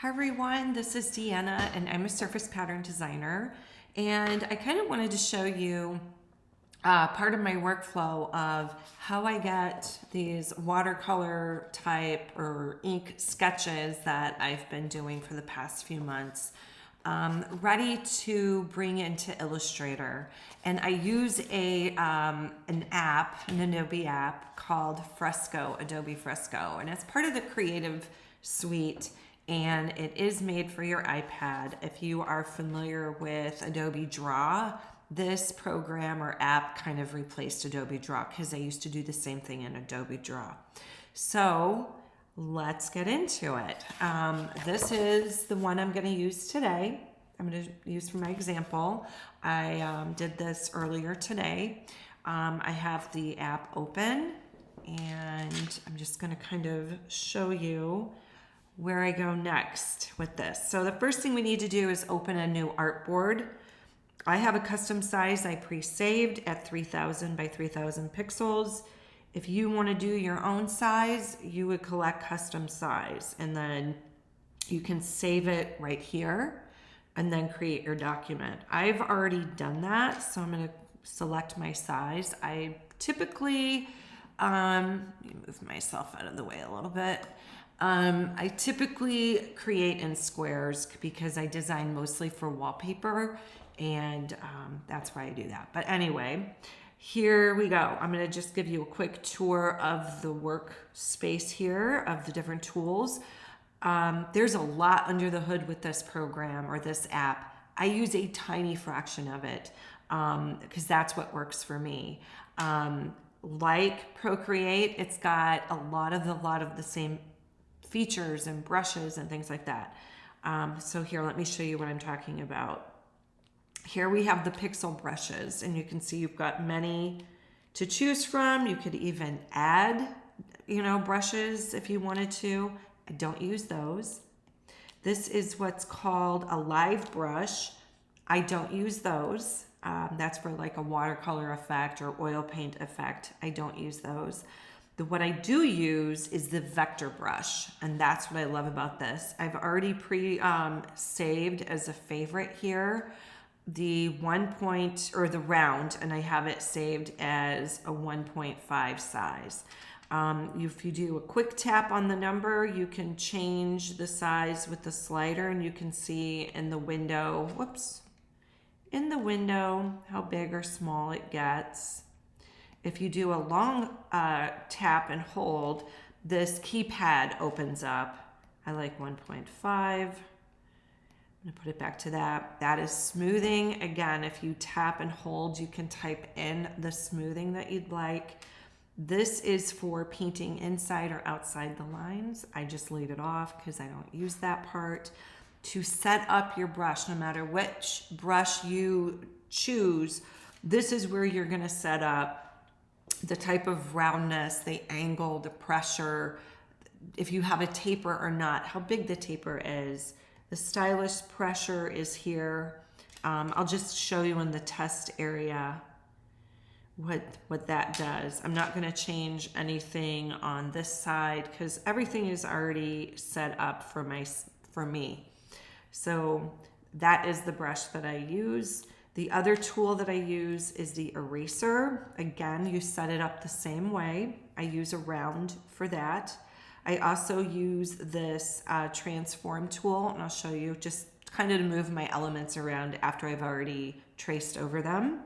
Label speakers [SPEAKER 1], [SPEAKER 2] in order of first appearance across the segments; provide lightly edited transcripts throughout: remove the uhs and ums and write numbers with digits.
[SPEAKER 1] Hi everyone, this is Deanna and I'm a surface pattern designer, and I kind of wanted to show you part of my workflow of how I get these watercolor type or ink sketches that I've been doing for the past few months ready to bring into Illustrator. And I use an app, an Adobe app called Fresco, Adobe Fresco, and it's part of the Creative Suite, and it is made for your iPad. If you are familiar with Adobe Draw, this program or app kind of replaced Adobe Draw because I used to do the same thing in Adobe Draw. So let's get into it. This is the one I'm going to use today. I'm going to use for my example. I did this earlier today. I have the app open and I'm just going to kind of show you where I go next with this. So the first thing we need to do is open a new artboard. I have a custom size I pre-saved at 3000 by 3000 pixels. If you want to do your own size, you would collect custom size and then you can save it right here and then create your document. I've already done that, so I'm going to select my size. I typically, let me move myself out of the way a little bit. I typically create in squares because I design mostly for wallpaper, and that's why I do that. But anyway, here we go. I'm going to just give you a quick tour of the workspace here of the different tools. There's a lot under the hood with this program or this app. I use a tiny fraction of it because that's what works for me. Like Procreate, it's got a lot of the same features and brushes and things like that. So here, let me show you what I'm talking about. Here we have the pixel brushes, and you can see you've got many to choose from. You could even add, brushes if you wanted to. I don't use those. This is what's called a live brush. I don't use those. That's for like a watercolor effect or oil paint effect. I don't use those. What I do use is the vector brush, and that's what I love about this. I've already saved as a favorite here the 1 point or the round, and I have it saved as a 1.5 size. If you do a quick tap on the number, you can change the size with the slider, and you can see in the window, how big or small it gets. If you do a long tap and hold, this keypad opens up. I like 1.5. I'm gonna put it back to that. That is smoothing. Again, if you tap and hold, you can type in the smoothing that you'd like. This is for painting inside or outside the lines. I just leave it off because I don't use that part. To set up your brush, no matter which brush you choose, this is where you're gonna set up the type of roundness, the angle, the pressure, if you have a taper or not, how big the taper is. The stylish pressure is here. I'll just show you in the test area what that does. I'm not going to change anything on this side because everything is already set up for me. So that is the brush that I use. The other tool that I use is the eraser. Again, you set it up the same way. I use a round for that. I also use this transform tool, and I'll show you just kind of to move my elements around after I've already traced over them.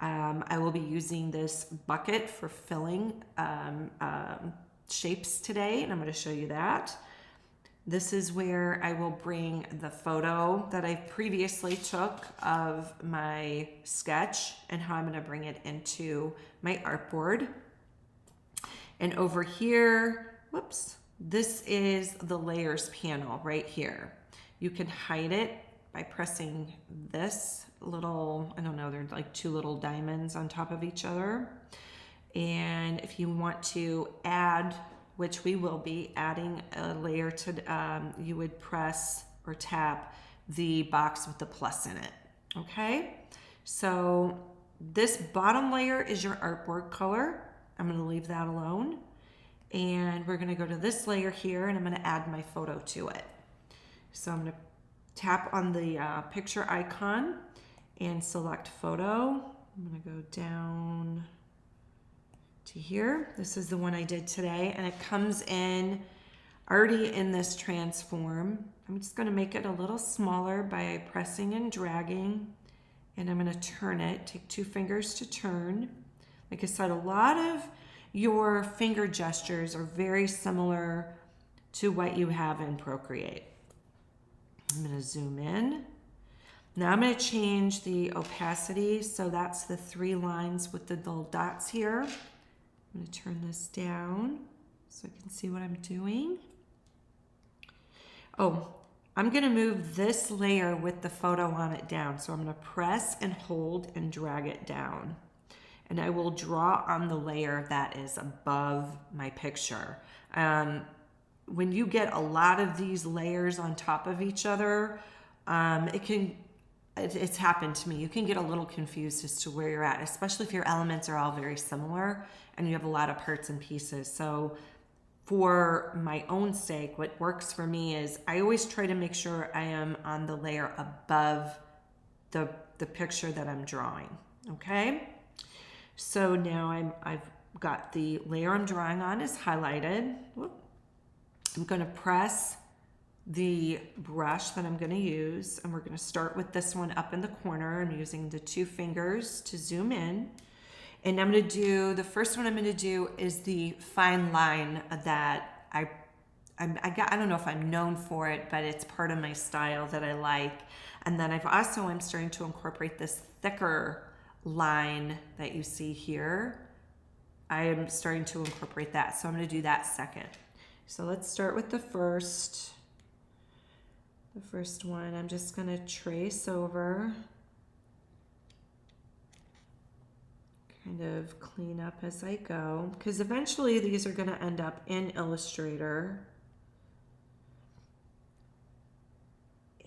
[SPEAKER 1] I will be using this bucket for filling shapes today, and I'm going to show you that. This is where I will bring the photo that I previously took of my sketch and how I'm going to bring it into my artboard. And over here, this is the layers panel right here. You can hide it by pressing this little, I don't know, they're like two little diamonds on top of each other. And if you want to add, which we will be adding a layer to, you would press or tap the box with the plus in it, okay? So this bottom layer is your artboard color. I'm gonna leave that alone. And we're gonna go to this layer here and I'm gonna add my photo to it. So I'm going to tap on the picture icon and select photo. I'm going to go down to here. This is the one I did today, and it comes in already in this transform. I'm just going to make it a little smaller by pressing and dragging, and I'm going to turn it. Take 2 fingers to turn. Like I said, a lot of your finger gestures are very similar to what you have in Procreate. I'm going to zoom in. Now I'm going to change the opacity, so that's the 3 lines with the little dots here. I'm going to turn this down so I can see what I'm doing. Oh, I'm going to move this layer with the photo on it down. So I'm going to press and hold and drag it down. And I will draw on the layer that is above my picture. When you get a lot of these layers on top of each other, it's happened to me. You can get a little confused as to where you're at, especially if your elements are all very similar and you have a lot of parts and pieces. So for my own sake, what works for me is I always try to make sure I am on the layer above the picture that I'm drawing, okay? So now I've got the layer I'm drawing on is highlighted. Whoop. I'm going to press the brush that I'm going to use, and we're going to start with this one up in the corner. I'm using the 2 fingers to zoom in. And I'm going to do, the first one I'm going to do is the fine line that I don't know if I'm known for it, but it's part of my style that I like. And then I'm starting to incorporate this thicker line that you see here. I am starting to incorporate that. So I'm going to do that second. So let's start with the first one. I'm just going to trace over. Kind of clean up as I go, because eventually these are going to end up in Illustrator.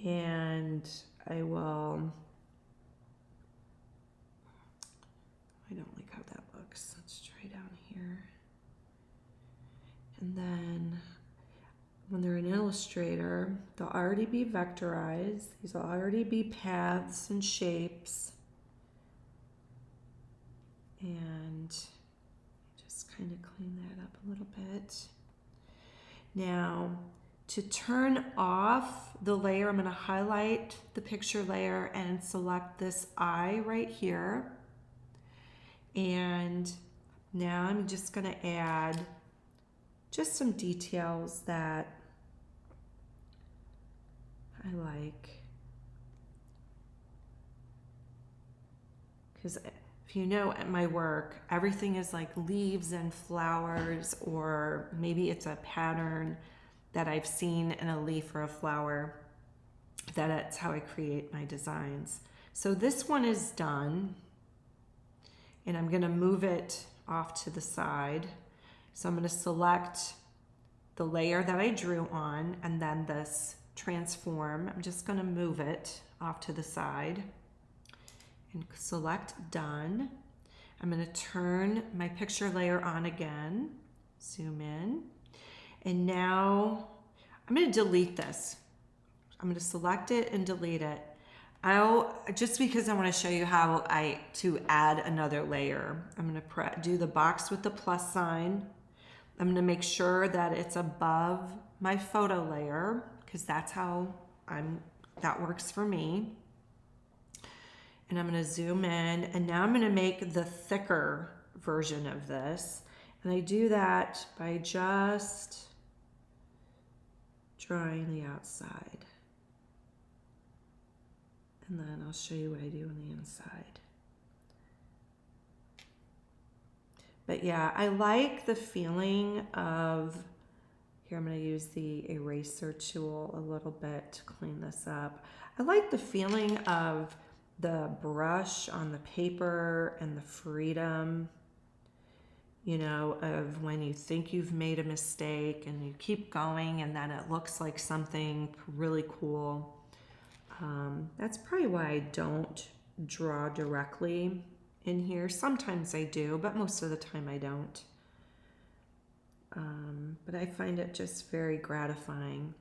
[SPEAKER 1] And I don't like how that looks. Let's try down here. And then when they're in Illustrator, they'll already be vectorized. These will already be paths and shapes. And just kind of clean that up a little bit. Now, to turn off the layer, I'm going to highlight the picture layer and select this eye right here. And now I'm just going to add just some details that I like. Because if you know at my work, everything is like leaves and flowers, or maybe it's a pattern that I've seen in a leaf or a flower. That's how I create my designs. So this one is done, and I'm going to move it off to the side. So I'm going to select the layer that I drew on, and then this transform. I'm just going to move it off to the side and select done. I'm going to turn my picture layer on again, zoom in, and now I'm going to delete this. I'm going to select it and delete it. Just because I want to show you how to add another layer. I'm going to do the box with the plus sign. I'm going to make sure that it's above my photo layer, because that's how that works for me. And I'm going to zoom in, and now I'm going to make the thicker version of this. And I do that by just drawing the outside. And then I'll show you what I do on the inside. But yeah, I like the feeling of, here I'm going to use the eraser tool a little bit to clean this up. I like the feeling of the brush on the paper and the freedom, you know, of when you think you've made a mistake and you keep going and then it looks like something really cool. That's probably why I don't draw directly in here. Sometimes I do, but most of the time I don't. But I find it just very gratifying.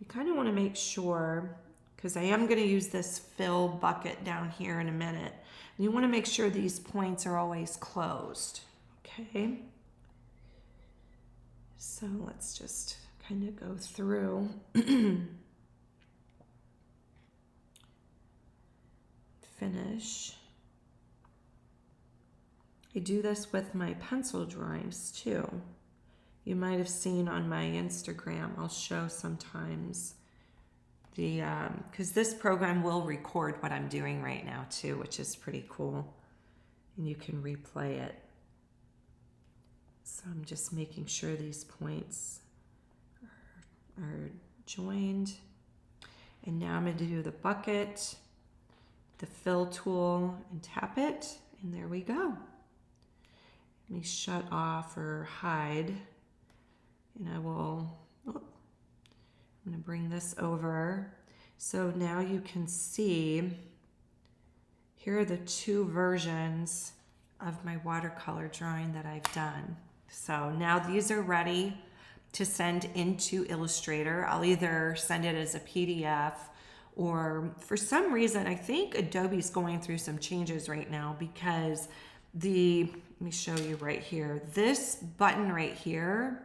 [SPEAKER 1] you kind of want to make sure, because I am going to use this fill bucket down here in a minute. And you want to make sure these points are always closed. Okay. So let's just kind of go through. Finish. I do this with my pencil drawings too. You might have seen on my Instagram, I'll show sometimes the, because this program will record what I'm doing right now too, which is pretty cool. And you can replay it. So I'm just making sure these points are joined. And now I'm going to do the bucket, the fill tool, and tap it. And there we go. Let me shut off or hide. And I will, I'm going to bring this over. So now you can see, here are the two versions of my watercolor drawing that I've done. So now these are ready to send into Illustrator. I'll either send it as a PDF, or for some reason, I think Adobe's going through some changes right now, because let me show you right here, this button right here,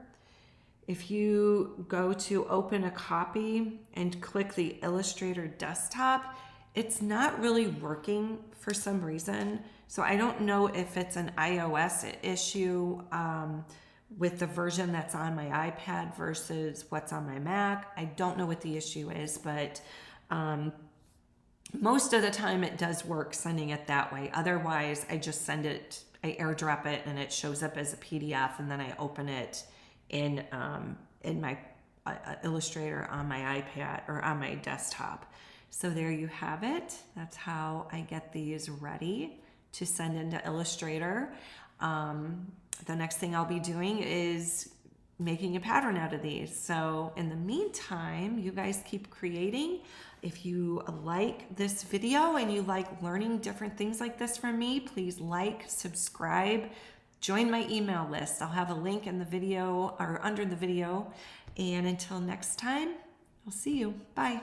[SPEAKER 1] if you go to open a copy and click the Illustrator desktop, it's not really working for some reason. So I don't know if it's an iOS issue with the version that's on my iPad versus what's on my Mac. I don't know what the issue is, but most of the time it does work sending it that way. Otherwise, I just send it, I airdrop it, and it shows up as a PDF, and then I open it in my Illustrator on my iPad or on my desktop. So there you have it. That's how I get these ready to send into Illustrator. The next thing I'll be doing is making a pattern out of these. So in the meantime, you guys keep creating. If you like this video and you like learning different things like this from me, please like, subscribe, join my email list. I'll have a link in the video or under the video. And until next time, I'll see you. Bye.